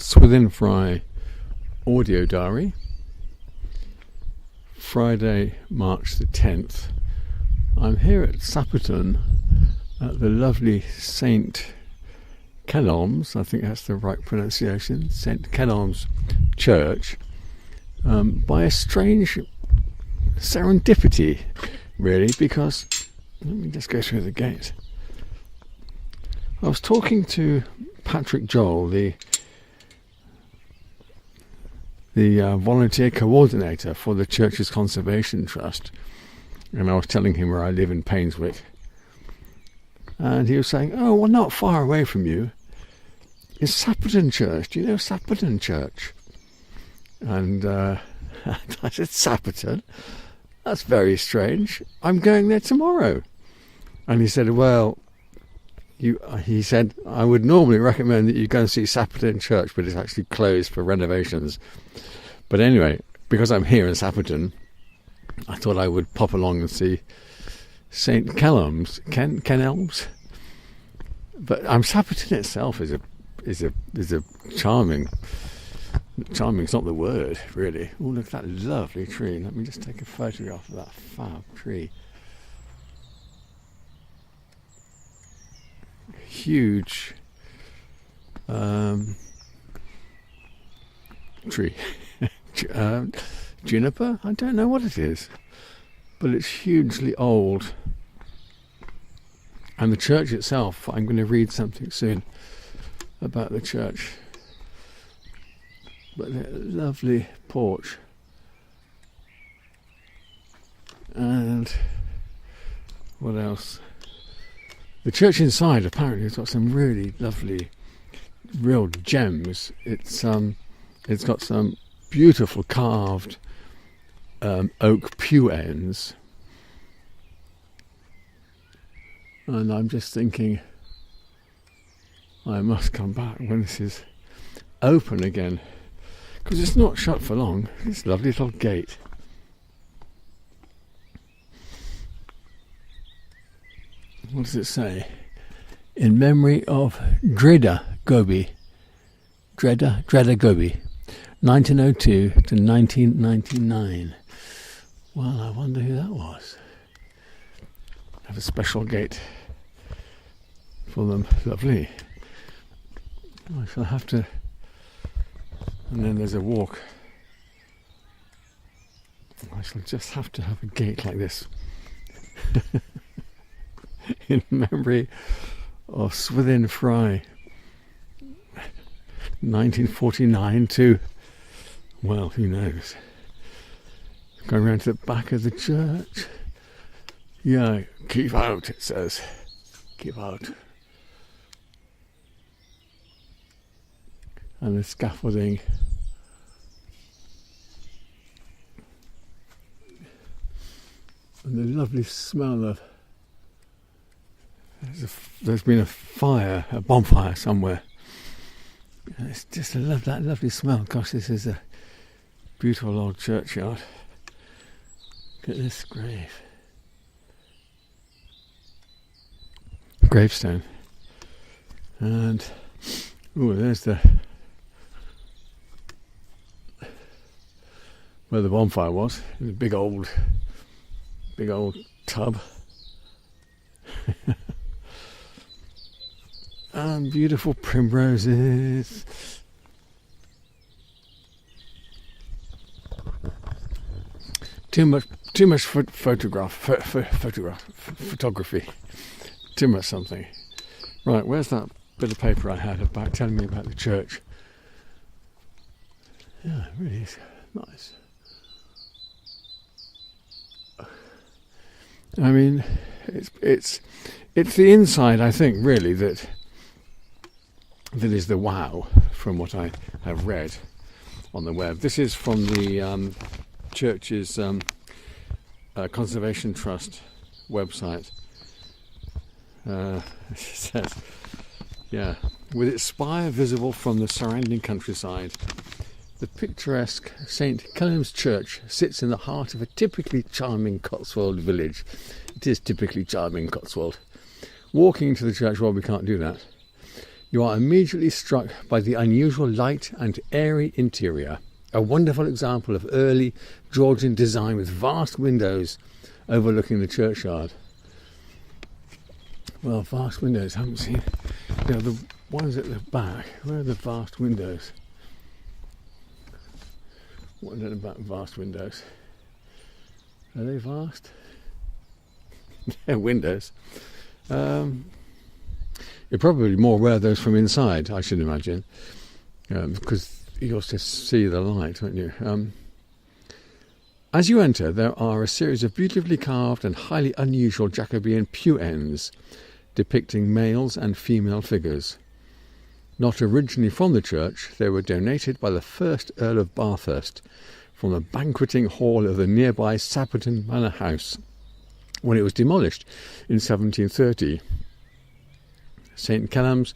Swithin audio diary, Friday, March the 10th. I'm here at Sapperton at the lovely StKeneums, I think that's the right pronunciation, StKeneums Church, by a strange serendipity, really, because, let me just go through the gate. I was talking to Patrick Joel, the volunteer coordinator for the church's conservation trust, and I was telling him where I live in Painswick, and he was saying, "Oh, well, not far away from you is Sapperton Church. Do you know Sapperton Church?" And I said, "Sapperton? That's very strange. I'm going there tomorrow." And he said, "Well, he said, I would normally recommend that you go and see Sapperton Church, but it's actually closed for renovations. But anyway, because I'm here in Sapperton, I thought I would pop along and see StKeneums, Keneums. But Sapperton itself is a charming. Charming's not the word, really. Oh, look at that lovely tree. Let me just take a photograph of that fab tree. Huge tree. Juniper? I don't know what it is, but it's hugely old. And the church itself, I'm going to read something soon about the church. But a lovely porch. And what else? The church inside apparently has got some really lovely, real gems. It's got some beautiful carved oak pew ends, and I'm just thinking I must come back when this is open again, because it's not shut for long. This lovely little gate. What does it say? In memory of Dreda Gobi, 1902 to 1999. Well, I wonder who that was. Have a special gate for them. Lovely. I shall have to. And then there's a walk. I shall just have to have a gate like this. In memory of Swithin 1949 to, well, who knows. Going around to the back of the church. Yeah, keep out, it says. Keep out. And the scaffolding. And the lovely smell of, there's been a bonfire somewhere. It's just, I love that lovely smell. Gosh, this is a beautiful old churchyard. Look at this gravestone. And, there's where the bonfire was. It was a big old tub. And beautiful primroses. Too much photography. Too much something. Right, where's that bit of paper I had about telling me about the church? Yeah, it really is nice. I mean, it's the inside, I think, really, that is the wow from what I have read on the web. This is from the church's Conservation Trust website. It says, yeah, with its spire visible from the surrounding countryside, the picturesque StKeneums Church sits in the heart of a typically charming Cotswold village. It is typically charming Cotswold. Walking to the church, well, we can't do that. you are immediately struck by the unusual light and airy interior, a wonderful example of early Georgian design with vast windows overlooking the churchyard. Well, vast windows, I haven't seen. The ones at the back, where are the vast windows? What are the back vast windows? Are they vast? They're windows. You're probably more aware of those from inside, I should imagine, because you'll just see the light, won't you? As you enter, there are a series of beautifully carved and highly unusual Jacobean pew ends depicting males and female figures. Not originally from the church, they were donated by the first Earl of Bathurst from the banqueting hall of the nearby Sapperton Manor House when it was demolished in 1730. StKeneums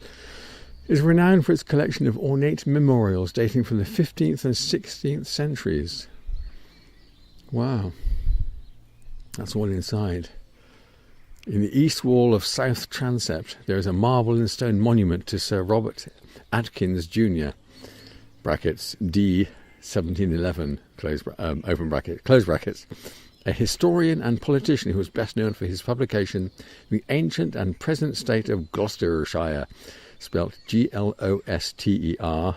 is renowned for its collection of ornate memorials dating from the 15th and 16th centuries. Wow, that's all inside. In the east wall of South Transept, there is a marble and stone monument to Sir Robert Atkins Jr. (brackets D 1711 open bracket close brackets), a historian and politician who was best known for his publication The Ancient and Present State of Gloucestershire, spelt Gloster-Shire,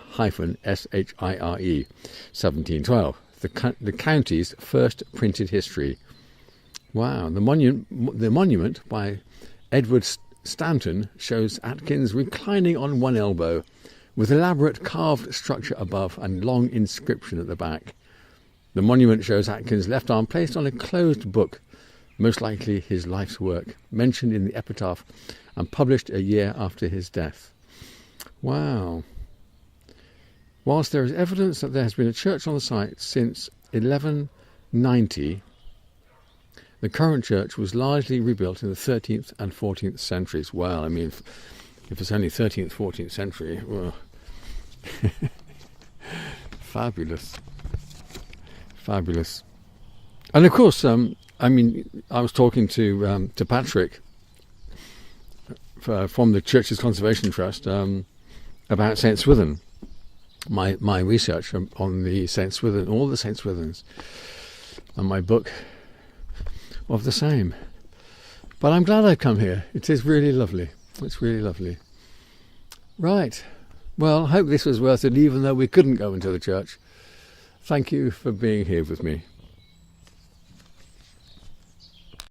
1712, the county's first printed history. Wow, the monument by Edward Stanton shows Atkins reclining on one elbow, with elaborate carved structure above and long inscription at the back. The monument shows Atkins' left arm placed on a closed book, most likely his life's work, mentioned in the epitaph and published a year after his death. Wow. Whilst there is evidence that there has been a church on the site since 1190, the current church was largely rebuilt in the 13th and 14th centuries. Well, I mean, if it's only 13th, 14th century, well, fabulous. Fabulous. And of course, I was talking to Patrick from the Church's Conservation Trust about St. Swithin, my research on the St. Swithin, all the St. Swithins, and my book of the same. But I'm glad I've come here. It is really lovely. It's really lovely. Right. Well, I hope this was worth it, even though we couldn't go into the church. Thank you for being here with me.